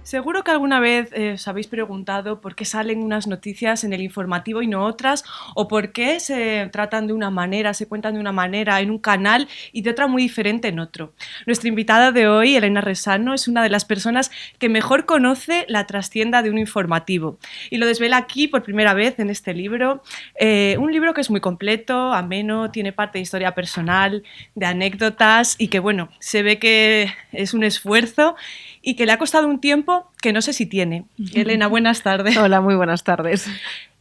Seguro que alguna vez os habéis preguntado por qué salen unas noticias en el informativo y no otras, o por qué se tratan de una manera, se cuentan de una manera en un canal y de otra muy diferente en otro. Nuestra invitada de hoy, Elena Resano, es una de las personas que mejor conoce la trastienda de un informativo y lo desvela aquí por primera vez en este libro. Un libro que es muy completo, ameno, tiene parte de historia personal, de anécdotas y que, bueno, se ve que es un esfuerzo y que le ha costado un tiempo que no sé si tiene. Elena, buenas tardes. Hola, muy buenas tardes.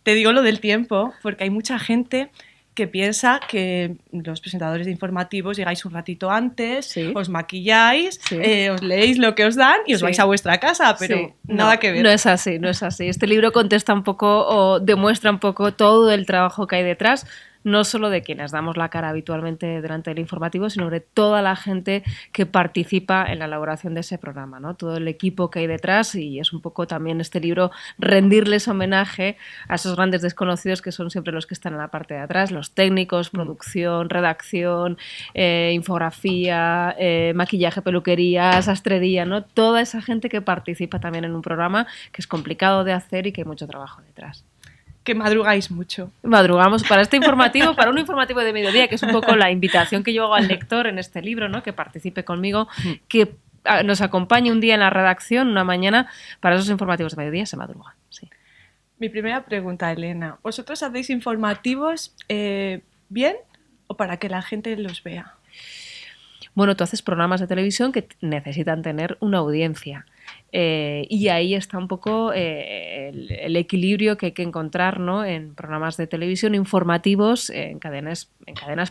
Te digo lo del tiempo porque hay mucha gente que piensa que los presentadores de informativos llegáis un ratito antes, Sí. os maquilláis, Sí. Os leéis lo que os dan y os Sí. vais a vuestra casa, pero Sí. nada que ver. No es así, no es así. Este libro contesta un poco o demuestra un poco todo el trabajo que hay detrás, no solo de quienes damos la cara habitualmente durante el informativo, sino de toda la gente que participa en la elaboración de ese programa, ¿no? Todo el equipo que hay detrás, y es un poco también este libro rendirles homenaje a esos grandes desconocidos que son siempre los que están en la parte de atrás, los técnicos, producción, redacción, infografía, maquillaje, peluquería, sastrería, ¿no? Toda esa gente que participa también en un programa que es complicado de hacer y que hay mucho trabajo detrás. Que madrugáis mucho. Madrugamos para este informativo, para un informativo de mediodía, que es un poco la invitación que yo hago al lector en este libro, ¿no? Que participe conmigo, que nos acompañe un día en la redacción, una mañana, para esos informativos de mediodía se madruga. Sí. Mi primera pregunta, Elena. ¿Vosotros hacéis informativos bien o para que la gente los vea? Bueno, tú haces programas de televisión que necesitan tener una audiencia. Y ahí está un poco el equilibrio que hay que encontrar, ¿no? En programas de televisión informativos, en cadenas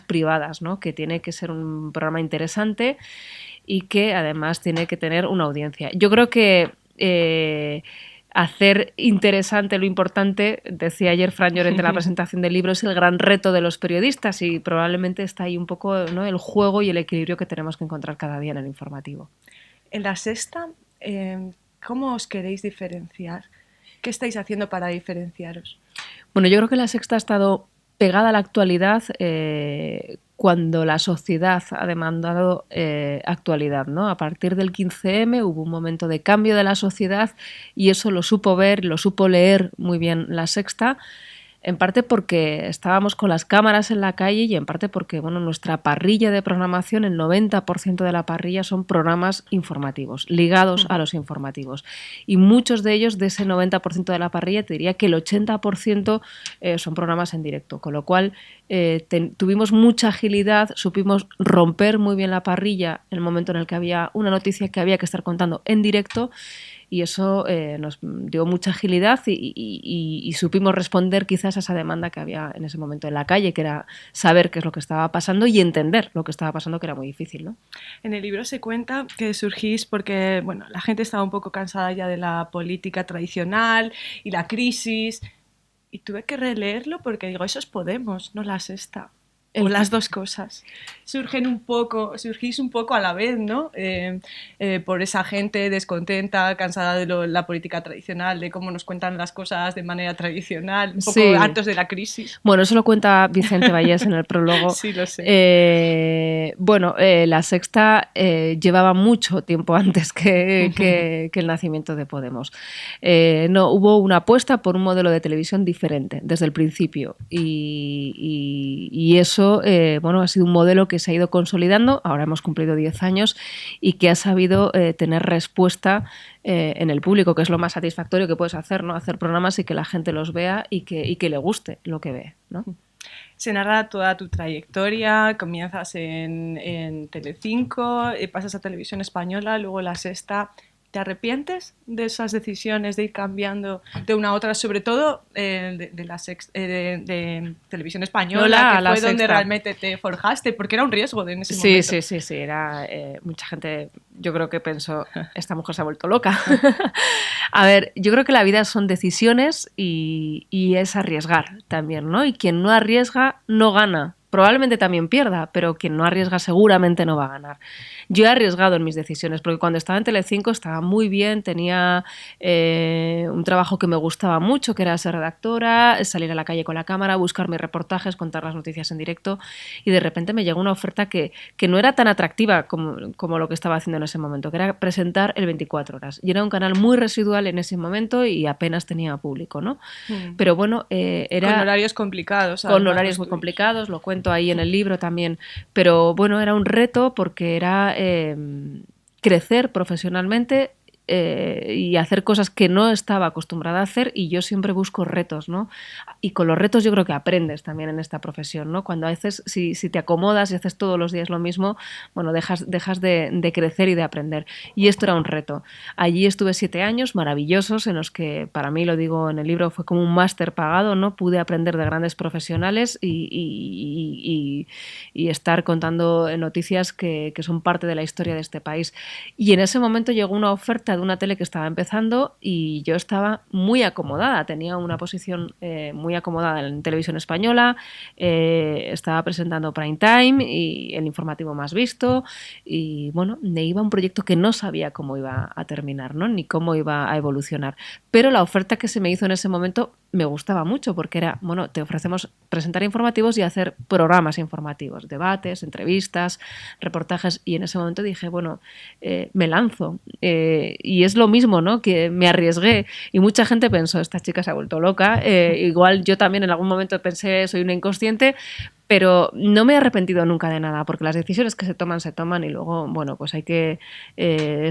privadas, ¿no? Que tiene que ser un programa interesante y que además tiene que tener una audiencia. Yo creo que hacer interesante lo importante, decía ayer Fran Llorente en la presentación del libro, es el gran reto de los periodistas, y probablemente está ahí un poco, ¿no? El juego y el equilibrio que tenemos que encontrar cada día en el informativo. En La Sexta, ¿cómo os queréis diferenciar? ¿Qué estáis haciendo para diferenciaros? Bueno, yo creo que La Sexta ha estado pegada a la actualidad cuando la sociedad ha demandado actualidad, ¿no? A partir del 15M hubo un momento de cambio de la sociedad y eso lo supo ver, lo supo leer muy bien La Sexta, en parte porque estábamos con las cámaras en la calle y en parte porque, bueno, nuestra parrilla de programación, el 90% de la parrilla son programas informativos, ligados a los informativos. Y muchos de ellos, de ese 90% de la parrilla, te diría que el 80% son programas en directo, con lo cual tuvimos mucha agilidad, supimos romper muy bien la parrilla en el momento en el que había una noticia que había que estar contando en directo, y eso nos dio mucha agilidad y supimos responder quizás a esa demanda que había en ese momento en la calle, que era saber qué es lo que estaba pasando y entender lo que estaba pasando, que era muy difícil, ¿no? En el libro se cuenta que surgís porque, bueno, la gente estaba un poco cansada ya de la política tradicional y la crisis, y tuve que releerlo porque digo, eso es Podemos, no La Sexta. O las dos cosas. Surgís un poco a la vez, ¿no? Por esa gente descontenta, cansada de la política tradicional, de cómo nos cuentan las cosas de manera tradicional, un poco hartos de la crisis. Bueno, eso lo cuenta Vicente Vallés en el prólogo. Sí, lo sé. La Sexta llevaba mucho tiempo antes que el nacimiento de Podemos. Hubo una apuesta por un modelo de televisión diferente desde el principio, y eso ha sido un modelo que se ha ido consolidando. Ahora hemos cumplido 10 años y que ha sabido tener respuesta en el público, que es lo más satisfactorio que puedes hacer, ¿no? Hacer programas y que la gente los vea y que le guste lo que ve, ¿no? Se narra toda tu trayectoria, comienzas en Telecinco, pasas a Televisión Española, luego La Sexta. ¿Te arrepientes de esas decisiones de ir cambiando de una a otra, sobre todo de Televisión Española, que fue donde realmente te forjaste, porque era un riesgo en ese momento? Sí, era mucha gente, yo creo que pensó, esta mujer se ha vuelto loca. A ver, yo creo que la vida son decisiones y es arriesgar también, ¿no? Y quien no arriesga no gana. Probablemente también pierda, pero quien no arriesga seguramente no va a ganar. Yo he arriesgado en mis decisiones, porque cuando estaba en Telecinco estaba muy bien, tenía un trabajo que me gustaba mucho, que era ser redactora, salir a la calle con la cámara, buscar mis reportajes, contar las noticias en directo, y de repente me llegó una oferta que no era tan atractiva como lo que estaba haciendo en ese momento, que era presentar el 24 horas. Y era un canal muy residual en ese momento y apenas tenía público, ¿no? Pero bueno, era... Con horarios complicados. Con horarios muy complicados, lo cuento ahí en el libro también. Pero bueno, era un reto porque era crecer profesionalmente y hacer cosas que no estaba acostumbrada a hacer, y yo siempre busco retos, ¿no? Y con los retos yo creo que aprendes también en esta profesión, ¿no? Cuando haces, si te acomodas y haces todos los días lo mismo, bueno, dejas de crecer y de aprender. Y esto era un reto. Allí estuve 7 años maravillosos en los que, para mí, lo digo en el libro, fue como un máster pagado, ¿no? Pude aprender de grandes profesionales y estar contando noticias que son parte de la historia de este país. Y en ese momento llegó una oferta de una tele que estaba empezando y yo estaba muy acomodada, tenía una posición muy acomodada en televisión española, estaba presentando Prime Time y el informativo más visto, y bueno, me iba a un proyecto que no sabía cómo iba a terminar, ¿no? Ni cómo iba a evolucionar, pero la oferta que se me hizo en ese momento me gustaba mucho porque era, bueno, te ofrecemos presentar informativos y hacer programas informativos, debates, entrevistas, reportajes, y en ese momento dije, bueno, me lanzo. Y es lo mismo, ¿no? Que me arriesgué y mucha gente pensó, esta chica se ha vuelto loca. Igual yo también en algún momento pensé, soy una inconsciente, pero no me he arrepentido nunca de nada, porque las decisiones que se toman y luego, bueno, pues hay que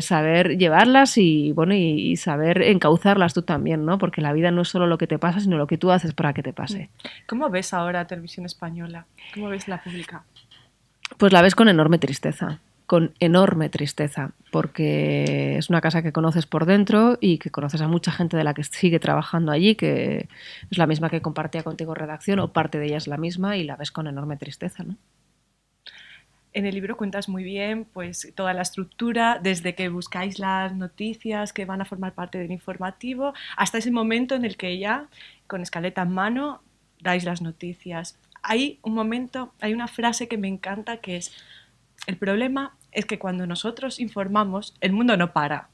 saber llevarlas y, bueno, y saber encauzarlas tú también, ¿no? Porque la vida no es solo lo que te pasa, sino lo que tú haces para que te pase. ¿Cómo ves ahora Televisión Española? ¿Cómo ves la pública? Pues la ves con enorme tristeza, porque es una casa que conoces por dentro y que conoces a mucha gente de la que sigue trabajando allí, que es la misma que compartía contigo redacción, o parte de ella es la misma, y la ves con enorme tristeza, ¿no? En el libro cuentas muy bien pues toda la estructura, desde que buscáis las noticias que van a formar parte del informativo, hasta ese momento en el que ya, con escaleta en mano, dais las noticias. Hay un momento, hay una frase que me encanta, que es: el problema es que cuando nosotros informamos, el mundo no para.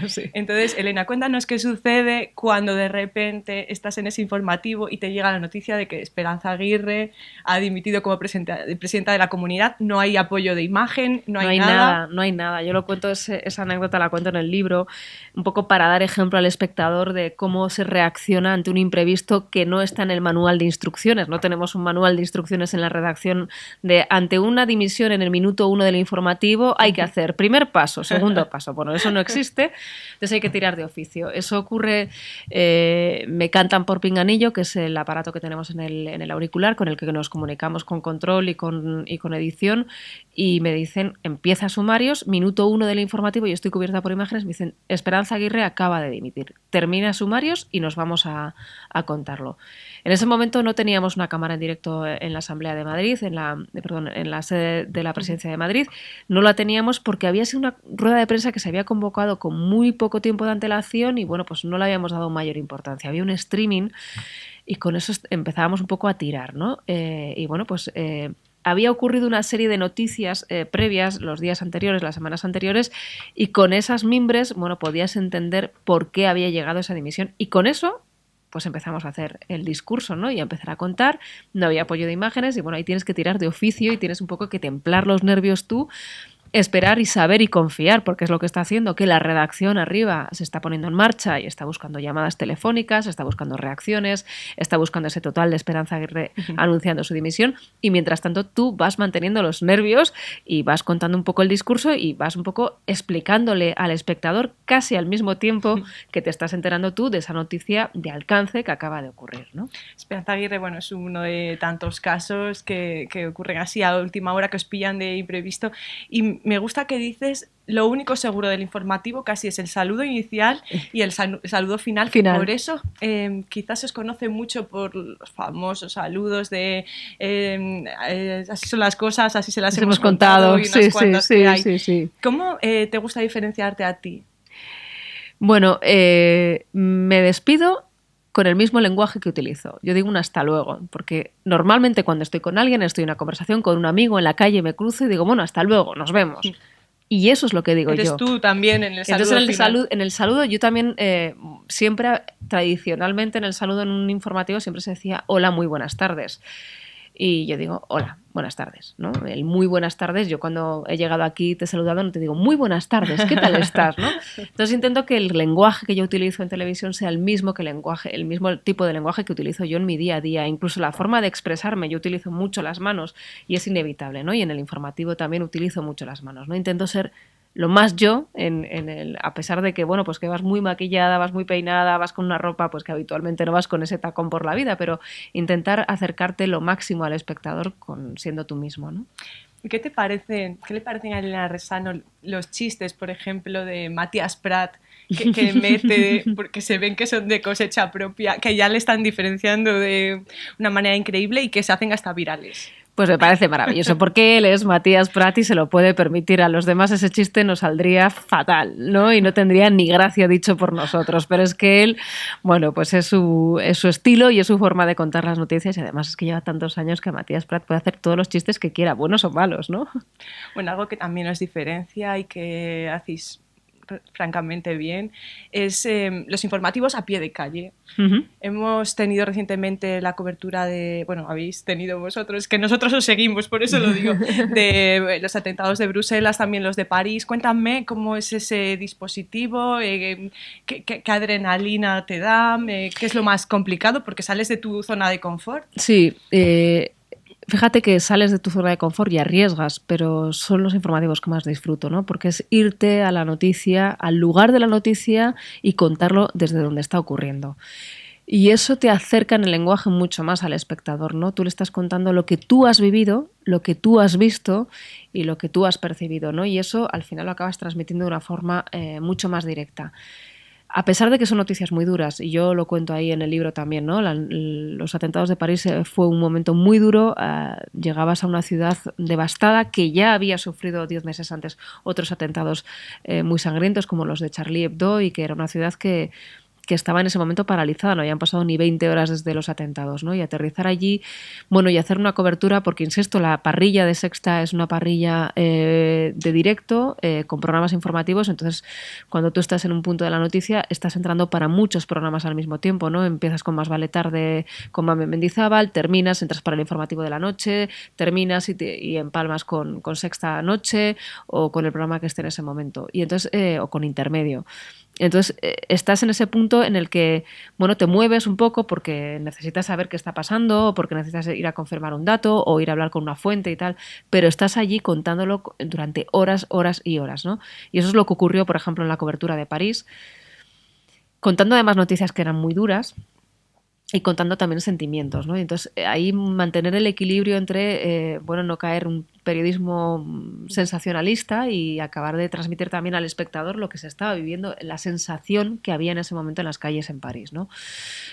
Sí. Entonces, Elena, cuéntanos qué sucede cuando de repente estás en ese informativo y te llega la noticia de que Esperanza Aguirre ha dimitido como presidenta de la comunidad. No hay apoyo de imagen, no hay nada. No hay nada. Yo lo cuento, esa anécdota la cuento en el libro, un poco para dar ejemplo al espectador de cómo se reacciona ante un imprevisto que no está en el manual de instrucciones. No tenemos un manual de instrucciones en la redacción de ante una dimisión en el minuto 1 del informativo hay que hacer primer paso, segundo paso. Bueno, eso no existe, entonces hay que tirar de oficio. Eso ocurre, me cantan por pinganillo, que es el aparato que tenemos en el auricular con el que nos comunicamos con control y con edición, y me dicen, empieza sumarios, minuto 1 del informativo, y estoy cubierta por imágenes, me dicen, Esperanza Aguirre acaba de dimitir. Termina sumarios y nos vamos a contarlo. En ese momento no teníamos una cámara en directo en la Asamblea de Madrid, en la sede de la Presidencia de Madrid. No la teníamos porque había sido una rueda de prensa que se había convocado con muy poco tiempo de antelación y, bueno, pues no le habíamos dado mayor importancia. Había un streaming y con eso empezábamos un poco a tirar, ¿no? Y bueno, pues había ocurrido una serie de noticias previas los días anteriores, las semanas anteriores, y con esas mimbres, bueno, podías entender por qué había llegado esa dimisión. Y con eso pues empezamos a hacer el discurso, ¿no? Y a empezar a contar. No había apoyo de imágenes y, bueno, ahí tienes que tirar de oficio y tienes un poco que templar los nervios tú, esperar y saber y confiar, porque es lo que está haciendo que la redacción arriba se está poniendo en marcha y está buscando llamadas telefónicas, está buscando reacciones, está buscando ese total de Esperanza Aguirre anunciando su dimisión, y mientras tanto tú vas manteniendo los nervios y vas contando un poco el discurso y vas un poco explicándole al espectador casi al mismo tiempo que te estás enterando tú de esa noticia de alcance que acaba de ocurrir, ¿no? Esperanza Aguirre, bueno, es uno de tantos casos que ocurren así a última hora, que os pillan de imprevisto, y me gusta que dices, lo único seguro del informativo casi es el saludo inicial y el saludo final. Por eso quizás os conoce mucho por los famosos saludos de así son las cosas, así se las hemos contado y unas cuantas que hay. Sí. ¿Cómo te gusta diferenciarte a ti? Bueno, me despido con el mismo lenguaje que utilizo. Yo digo un hasta luego, porque normalmente cuando estoy con alguien, estoy en una conversación con un amigo en la calle, me cruzo y digo, bueno, hasta luego, nos vemos. Y eso es lo que digo Eres yo. tú también en el Entonces saludo final. en el saludo yo también siempre, tradicionalmente en el saludo en un informativo siempre se decía hola, muy buenas tardes. Y yo digo, hola, buenas tardes, ¿no? El muy buenas tardes, yo cuando he llegado aquí te he saludado no te digo muy buenas tardes, ¿qué tal estás? ¿No? Entonces intento que el lenguaje que yo utilizo en televisión sea el mismo que el mismo tipo de lenguaje que utilizo yo en mi día a día, incluso la forma de expresarme, yo utilizo mucho las manos y es inevitable, ¿no? Y en el informativo también utilizo mucho las manos, ¿no? Intento ser lo más yo, a pesar de que, bueno, pues que vas muy maquillada, vas muy peinada, vas con una ropa pues que habitualmente no vas con ese tacón por la vida, pero intentar acercarte lo máximo al espectador siendo tú mismo, ¿no? ¿Qué le parecen a Elena Resano los chistes, por ejemplo, de Matías Prat, que mete, porque se ven que son de cosecha propia, que ya le están diferenciando de una manera increíble y que se hacen hasta virales? Pues me parece maravilloso, porque él es Matías Prat y se lo puede permitir. A los demás ese chiste nos saldría fatal, ¿no? Y no tendría ni gracia dicho por nosotros. Pero es que él, bueno, pues es su estilo y es su forma de contar las noticias. Y además es que lleva tantos años que Matías Prat puede hacer todos los chistes que quiera, buenos o malos, ¿no? Bueno, algo que también os diferencia y que hacéis francamente bien es los informativos a pie de calle. Uh-huh. Hemos tenido recientemente la cobertura de, bueno, habéis tenido vosotros, que nosotros os seguimos, por eso lo digo, de los atentados de Bruselas, también los de París. Cuéntame cómo es ese dispositivo, qué adrenalina te da, qué es lo más complicado, porque sales de tu zona de confort. Sí, fíjate que sales de tu zona de confort y arriesgas, pero son los informativos que más disfruto, ¿no? Porque es irte a la noticia, al lugar de la noticia y contarlo desde donde está ocurriendo. Y eso te acerca en el lenguaje mucho más al espectador, ¿no? Tú le estás contando lo que tú has vivido, lo que tú has visto y lo que tú has percibido, ¿no? Y eso al final lo acabas transmitiendo de una forma mucho más directa. A pesar de que son noticias muy duras, y yo lo cuento ahí en el libro también, ¿no? Los atentados de París fue un momento muy duro. Llegabas a una ciudad devastada que ya había sufrido 10 meses antes otros atentados muy sangrientos como los de Charlie Hebdo y que era una ciudad que estaba en ese momento paralizada, no habían pasado ni 20 horas desde los atentados, ¿no? Y aterrizar allí, bueno, y hacer una cobertura, porque insisto, la parrilla de Sexta es una parrilla de directo, con programas informativos, entonces cuando tú estás en un punto de la noticia, estás entrando para muchos programas al mismo tiempo, ¿no? Empiezas con Más vale tarde, con Mame Mendizábal, terminas, entras para el informativo de la noche, terminas y empalmas con Sexta Noche o con el programa que esté en ese momento, y entonces, o con Intermedio. Entonces, estás en ese punto en el que, bueno, te mueves un poco porque necesitas saber qué está pasando, o porque necesitas ir a confirmar un dato o ir a hablar con una fuente y tal, pero estás allí contándolo durante horas, horas y horas, ¿no? Y eso es lo que ocurrió, por ejemplo, en la cobertura de París, contando además noticias que eran muy duras y contando también sentimientos, ¿no? Y entonces, ahí mantener el equilibrio entre, bueno, no caer un periodismo sensacionalista y acabar de transmitir también al espectador lo que se estaba viviendo, la sensación que había en ese momento en las calles en París, ¿no?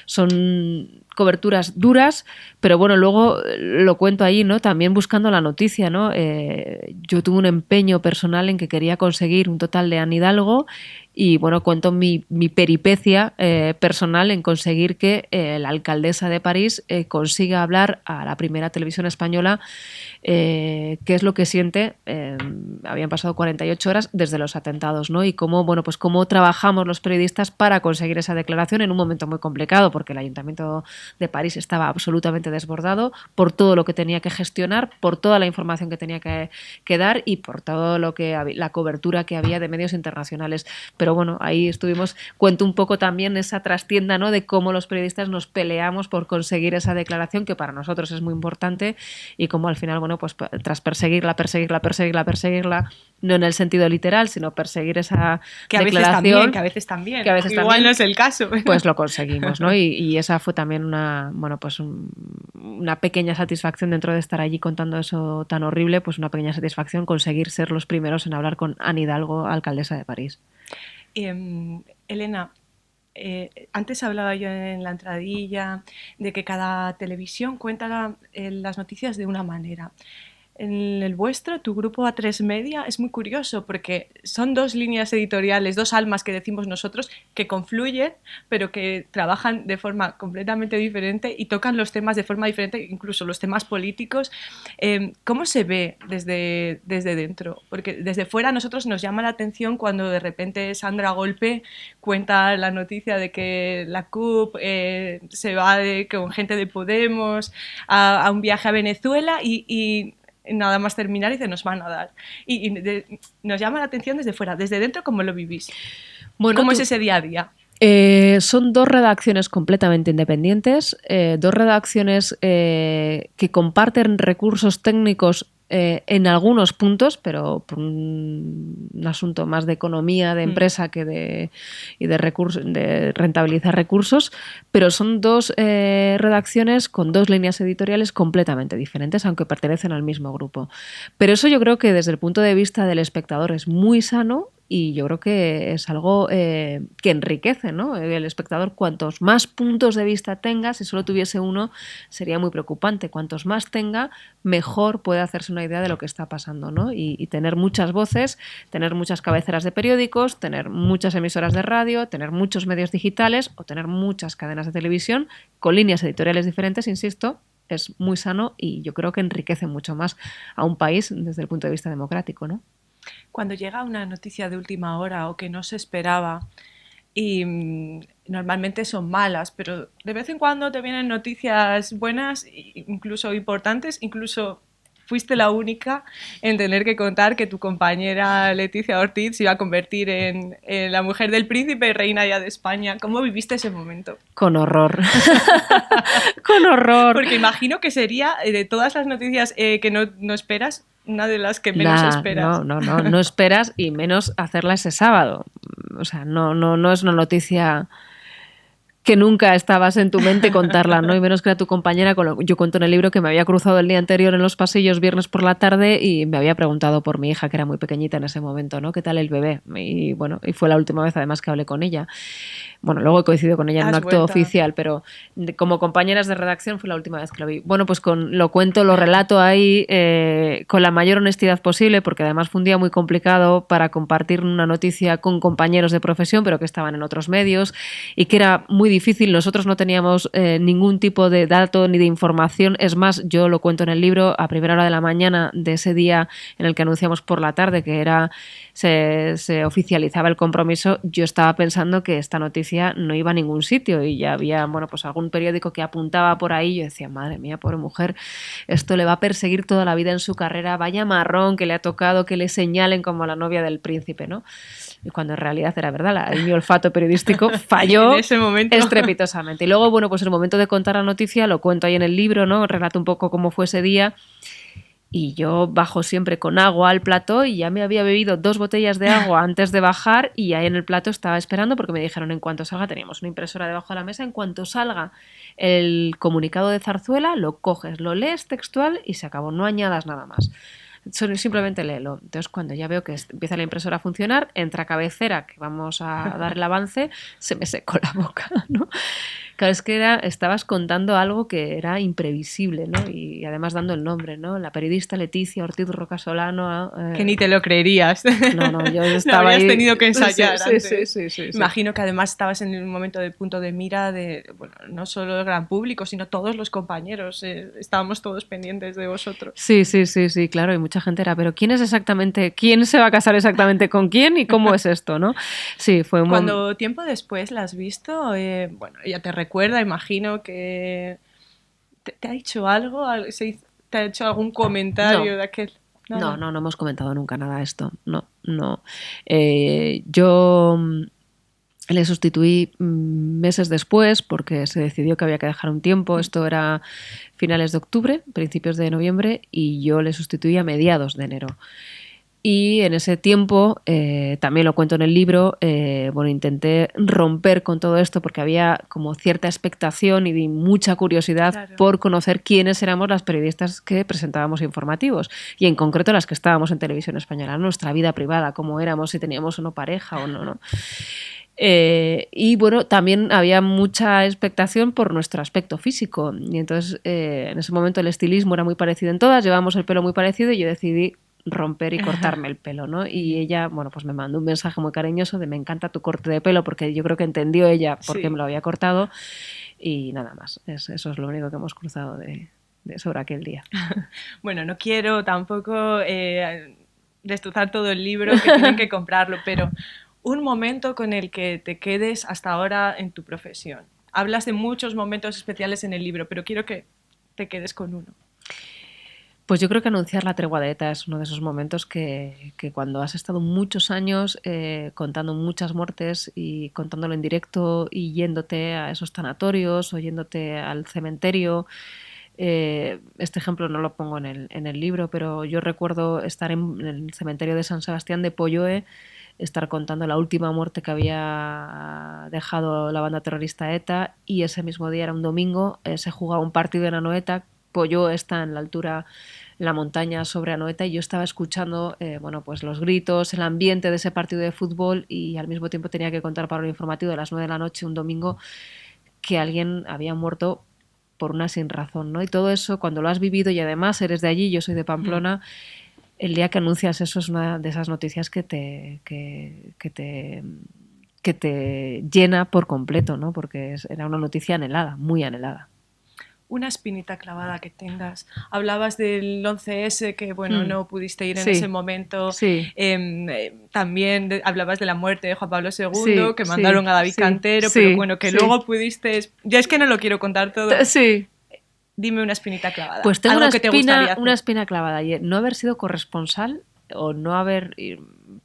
Son coberturas duras, pero bueno, luego lo cuento ahí, ¿no? También buscando la noticia, ¿no? Yo tuve un empeño personal en que quería conseguir un total de Anne Hidalgo y bueno, cuento mi peripecia personal en conseguir que la alcaldesa de París consiga hablar a la primera televisión española qué es lo que siente. Habían pasado 48 horas desde los atentados, ¿no? Y cómo, bueno, pues cómo trabajamos los periodistas para conseguir esa declaración en un momento muy complicado, porque el Ayuntamiento de París estaba absolutamente desbordado por todo lo que tenía que gestionar, por toda la información que tenía que dar y por todo lo que la cobertura que había de medios internacionales. Pero bueno, ahí estuvimos, cuento un poco también esa trastienda, ¿no? De cómo los periodistas nos peleamos por conseguir esa declaración que para nosotros es muy importante y cómo al final, bueno, pues tras perseguirla, no en el sentido literal, sino perseguir esa que declaración. Que a veces también. Que a veces igual también, no es el caso. Pues lo conseguimos, ¿no? Y esa fue también una, bueno, pues una pequeña satisfacción dentro de estar allí contando eso tan horrible, pues una pequeña satisfacción conseguir ser los primeros en hablar con Anne Hidalgo, alcaldesa de París. Elena, antes hablaba yo en la entradilla de que cada televisión cuenta las noticias de una manera. En el vuestro, tu grupo A3 Media, es muy curioso porque son dos líneas editoriales, dos almas que decimos nosotros, que confluyen, pero que trabajan de forma completamente diferente y tocan los temas de forma diferente, incluso los temas políticos. ¿Cómo se ve desde dentro? Porque desde fuera a nosotros nos llama la atención cuando de repente Sandra Golpe cuenta la noticia de que la CUP se va con gente de Podemos a un viaje a Venezuela y nada más terminar y se nos van a dar. Nos llama la atención desde fuera, desde dentro, ¿cómo lo vivís? Bueno, ¿Cómo es ese día a día? Son dos redacciones completamente independientes, dos redacciones que comparten recursos técnicos en algunos puntos, pero por un asunto más de economía, de empresa y de rentabilizar recursos, pero son dos redacciones con dos líneas editoriales completamente diferentes, aunque pertenecen al mismo grupo. Pero eso yo creo que desde el punto de vista del espectador es muy sano y yo creo que es algo que enriquece, ¿no? El espectador, cuantos más puntos de vista tenga, si solo tuviese uno, sería muy preocupante. Cuantos más tenga, mejor puede hacerse una idea de lo que está pasando, ¿no? Y tener muchas voces, tener muchas cabeceras de periódicos, tener muchas emisoras de radio, tener muchos medios digitales o tener muchas cadenas de televisión con líneas editoriales diferentes, insisto, es muy sano y yo creo que enriquece mucho más a un país desde el punto de vista democrático, ¿no? Cuando llega una noticia de última hora o que no se esperaba y normalmente son malas, pero de vez en cuando te vienen noticias buenas, incluso importantes, incluso fuiste la única en tener que contar que tu compañera Leticia Ortiz se iba a convertir en la mujer del príncipe y reina ya de España. ¿Cómo viviste ese momento? Con horror. Con horror. Porque imagino que sería, de todas las noticias que no esperas, una de las que menos esperas. No esperas y menos hacerla ese sábado. O sea, no es una noticia que nunca estabas en tu mente contarla, ¿no? Y menos que era tu compañera. Yo cuento en el libro que me había cruzado el día anterior en los pasillos viernes por la tarde y me había preguntado por mi hija, que era muy pequeñita en ese momento, ¿no? ¿Qué tal el bebé? Y bueno, y fue la última vez además que hablé con ella. Bueno, luego he coincidido con ella en un acto oficial, pero como compañeras de redacción fue la última vez que lo vi. Bueno, pues lo cuento, lo relato ahí con la mayor honestidad posible, porque además fue un día muy complicado para compartir una noticia con compañeros de profesión, pero que estaban en otros medios y que era muy difícil. Nosotros no teníamos ningún tipo de dato ni de información. Es más, yo lo cuento en el libro, a primera hora de la mañana de ese día en el que anunciamos por la tarde que se oficializaba el compromiso, yo estaba pensando que esta noticia no iba a ningún sitio y ya había, bueno, pues algún periódico que apuntaba por ahí y yo decía, madre mía, pobre mujer, esto le va a perseguir toda la vida en su carrera, vaya marrón que le ha tocado que le señalen como la novia del príncipe, ¿no? Y cuando en realidad era verdad, mi olfato periodístico falló en ese momento estrepitosamente. Y luego, bueno, pues en el momento de contar la noticia, lo cuento ahí en el libro, ¿no? Relato un poco cómo fue ese día. Y yo bajo siempre con agua al plató y ya me había bebido 2 botellas de agua antes de bajar y ahí en el plato estaba esperando porque me dijeron en cuanto salga, teníamos una impresora debajo de la mesa, en cuanto salga el comunicado de Zarzuela, lo coges, lo lees textual y se acabó, no añadas nada más. Simplemente léelo. Entonces, cuando ya veo que empieza la impresora a funcionar, entra cabecera, que vamos a dar el avance, se me secó la boca, ¿no? Claro, es que estabas contando algo que era imprevisible, ¿no? Y además dando el nombre, ¿no? La periodista Leticia Ortiz Rocasolano. Que ni te lo creerías. No, yo estaba no, habrías ahí. Tenido que ensayar Sí. Imagino que además estabas en un momento de punto de mira de, bueno, no solo el gran público, sino todos los compañeros. Estábamos todos pendientes de vosotros. Sí, claro. Y mucha gente era, pero ¿quién se va a casar exactamente con quién y cómo es esto, no? Sí, fue un Cuando tiempo después la has visto, bueno, ella te recuerda, imagino que te ha dicho algo, te ha hecho algún comentario de aquel. Nada. No hemos comentado nunca nada de esto. No. Yo le sustituí meses después porque se decidió que había que dejar un tiempo. Esto era finales de octubre, principios de noviembre, y yo le sustituí a mediados de enero. Y en ese tiempo, también lo cuento en el libro, bueno, intenté romper con todo esto porque había como cierta expectación y mucha curiosidad por conocer quiénes éramos las periodistas que presentábamos informativos y en concreto las que estábamos en Televisión Española, nuestra vida privada, cómo éramos, si teníamos o no pareja o no. Y bueno, también había mucha expectación por nuestro aspecto físico. Y entonces, en ese momento el estilismo era muy parecido en todas, llevábamos el pelo muy parecido y yo decidí romper y cortarme el pelo, ¿no? Y ella, bueno, pues me mandó un mensaje muy cariñoso de me encanta tu corte de pelo, porque yo creo que entendió ella por qué me Sí. lo había cortado y nada más. Eso es lo único que hemos cruzado sobre aquel día. Bueno, no quiero tampoco destrozar todo el libro, que tienen que comprarlo, pero un momento con el que te quedes hasta ahora en tu profesión. Hablas de muchos momentos especiales en el libro, pero quiero que te quedes con uno. Pues yo creo que anunciar la tregua de ETA es uno de esos momentos que cuando has estado muchos años contando muchas muertes y contándolo en directo y yéndote a esos tanatorios o yéndote al cementerio. Este ejemplo no lo pongo en el libro, pero yo recuerdo estar en el cementerio de San Sebastián de Polloe, estar contando la última muerte que había dejado la banda terrorista ETA, y ese mismo día, era un domingo, se jugaba un partido en Anoeta. Polloe está en la altura, en la montaña sobre Anoeta, y yo estaba escuchando bueno, pues los gritos, el ambiente de ese partido de fútbol, y al mismo tiempo tenía que contar para el informativo de las 9 de la noche un domingo que alguien había muerto por una sin razón, ¿no? Y todo eso, cuando lo has vivido y además eres de allí, yo soy de Pamplona, el día que anuncias eso es una de esas noticias que te llena por completo, ¿no? Porque era una noticia anhelada, muy anhelada. Una espinita clavada que tengas. Hablabas del 11S, que bueno, no pudiste ir en Sí, ese momento. sí, También hablabas de la muerte de Juan Pablo sí, II, que sí, mandaron a David sí, Cantero, pero sí, bueno, que sí. luego pudiste... Ya es que no lo quiero contar todo. Sí. Dime una espinita clavada. Pues tengo Algo que te gustaría hacer. una espina clavada, y no haber sido corresponsal o no haber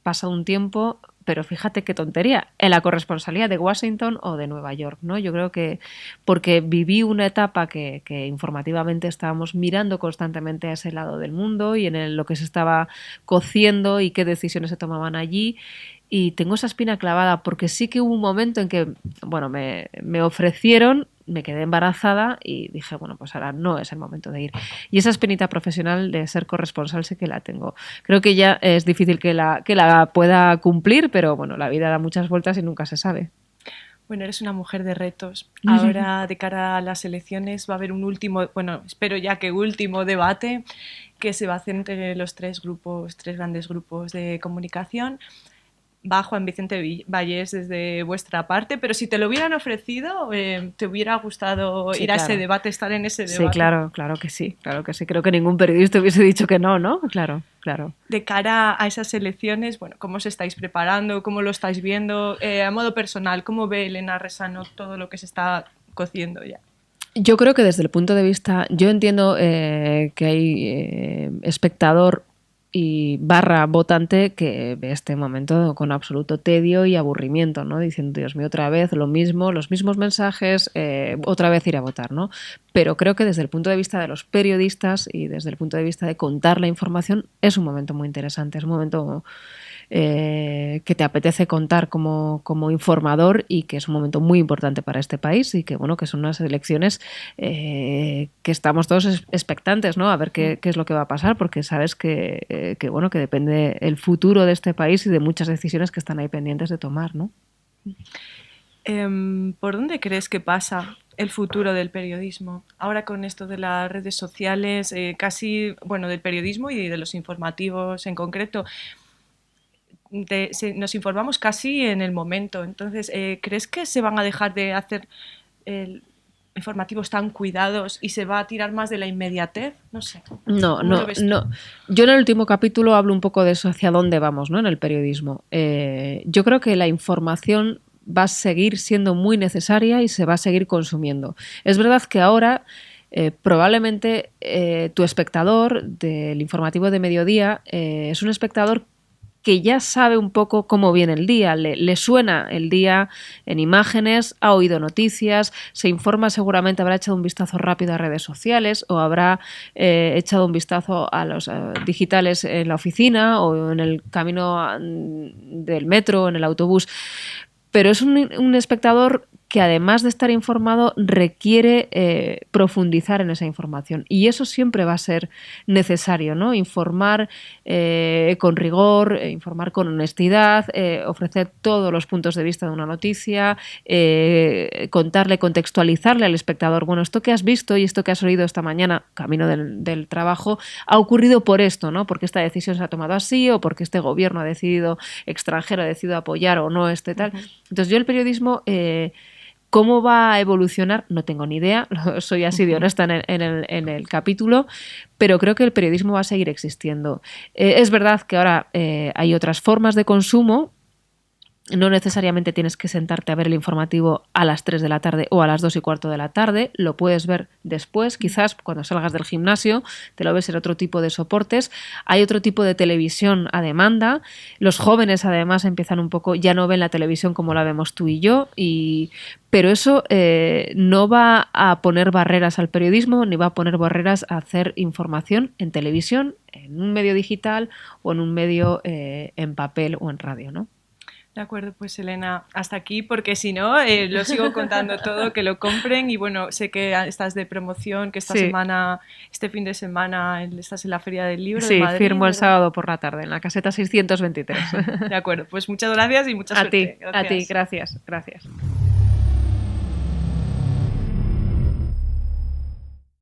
pasado un tiempo, pero fíjate qué tontería, en la corresponsalía de Washington o de Nueva York, ¿no? Yo creo que porque viví una etapa que informativamente estábamos mirando constantemente a ese lado del mundo y en lo que se estaba cociendo y qué decisiones se tomaban allí. Y tengo esa espina clavada porque sí que hubo un momento en que, bueno, me ofrecieron, me quedé embarazada y dije, bueno, pues ahora no es el momento de ir. Y esa espinita profesional de ser corresponsal sí que la tengo. Creo que ya es difícil que la pueda cumplir, pero bueno, la vida da muchas vueltas y nunca se sabe. Bueno, eres una mujer de retos. Ahora, de cara a las elecciones, va a haber un último, bueno, espero ya que último debate que se va a hacer entre los tres grandes grupos de comunicación. Va Juan Vicente Vallés desde vuestra parte, pero si te lo hubieran ofrecido, ¿te hubiera gustado Sí, ir a ese claro. debate, estar en ese Sí, debate? claro que sí, claro que sí. Creo que ningún periodista hubiese dicho que no, ¿no? Claro, claro. De cara a esas elecciones, bueno, ¿cómo os estáis preparando? ¿Cómo lo estáis viendo? A modo personal, ¿cómo ve Elena Resano todo lo que se está cociendo ya? Yo creo que desde el punto de vista, yo entiendo que hay espectador y barra votante que ve este momento con absoluto tedio y aburrimiento, ¿no? Diciendo, Dios mío, otra vez lo mismo, los mismos mensajes, otra vez ir a votar, ¿no? Pero creo que desde el punto de vista de los periodistas y desde el punto de vista de contar la información es un momento muy interesante, es un momento que te apetece contar como informador y que es un momento muy importante para este país y que bueno, que son unas elecciones que estamos todos expectantes, ¿no? A ver qué es lo que va a pasar, porque sabes que bueno, que depende el futuro de este país y de muchas decisiones que están ahí pendientes de tomar, ¿no? ¿Por dónde crees que pasa el futuro del periodismo? Ahora con esto de las redes sociales, casi, bueno, del periodismo y de los informativos en concreto, nos informamos casi en el momento. Entonces, ¿crees que se van a dejar de hacer informativos tan cuidados y se va a tirar más de la inmediatez? No sé. No, ¿Cómo lo no, ves tú? no. Yo en el último capítulo hablo un poco de eso, hacia dónde vamos, ¿no? En el periodismo. Yo creo que la información va a seguir siendo muy necesaria y se va a seguir consumiendo. Es verdad que ahora probablemente tu espectador del informativo de mediodía es un espectador que ya sabe un poco cómo viene el día, le suena el día en imágenes, ha oído noticias, se informa, seguramente habrá echado un vistazo rápido a redes sociales o habrá echado un vistazo a los digitales en la oficina o en el camino del metro, en el autobús. Pero es un espectador que además de estar informado requiere profundizar en esa información. Y eso siempre va a ser necesario, ¿no? Informar con rigor, informar con honestidad, ofrecer todos los puntos de vista de una noticia, contarle, contextualizarle al espectador, bueno, esto que has visto y esto que has oído esta mañana, camino del trabajo, ha ocurrido por esto, ¿no? Porque esta decisión se ha tomado así o porque este gobierno ha decidido, extranjero ha decidido apoyar o no este tal. Entonces yo el periodismo... ¿Cómo va a evolucionar? No tengo ni idea, soy así de honesta en el capítulo, pero creo que el periodismo va a seguir existiendo. Es verdad que ahora hay otras formas de consumo. No necesariamente tienes que sentarte a ver el informativo a las 3 de la tarde o a las 2:15 de la tarde, lo puedes ver después, quizás cuando salgas del gimnasio, te lo ves en otro tipo de soportes. Hay otro tipo de televisión a demanda. Los jóvenes además empiezan un poco, ya no ven la televisión como la vemos tú y yo, pero eso no va a poner barreras al periodismo ni va a poner barreras a hacer información en televisión, en un medio digital o en un medio en papel o en radio, ¿no? De acuerdo, pues Elena, hasta aquí, porque si no, lo sigo contando todo, que lo compren y bueno, sé que estás de promoción, que esta semana, este fin de semana, estás en la Feria del Libro de Madrid. Sí, firmo el sábado por la tarde, en la caseta 623. De acuerdo, pues muchas gracias y mucha suerte. A ti, gracias.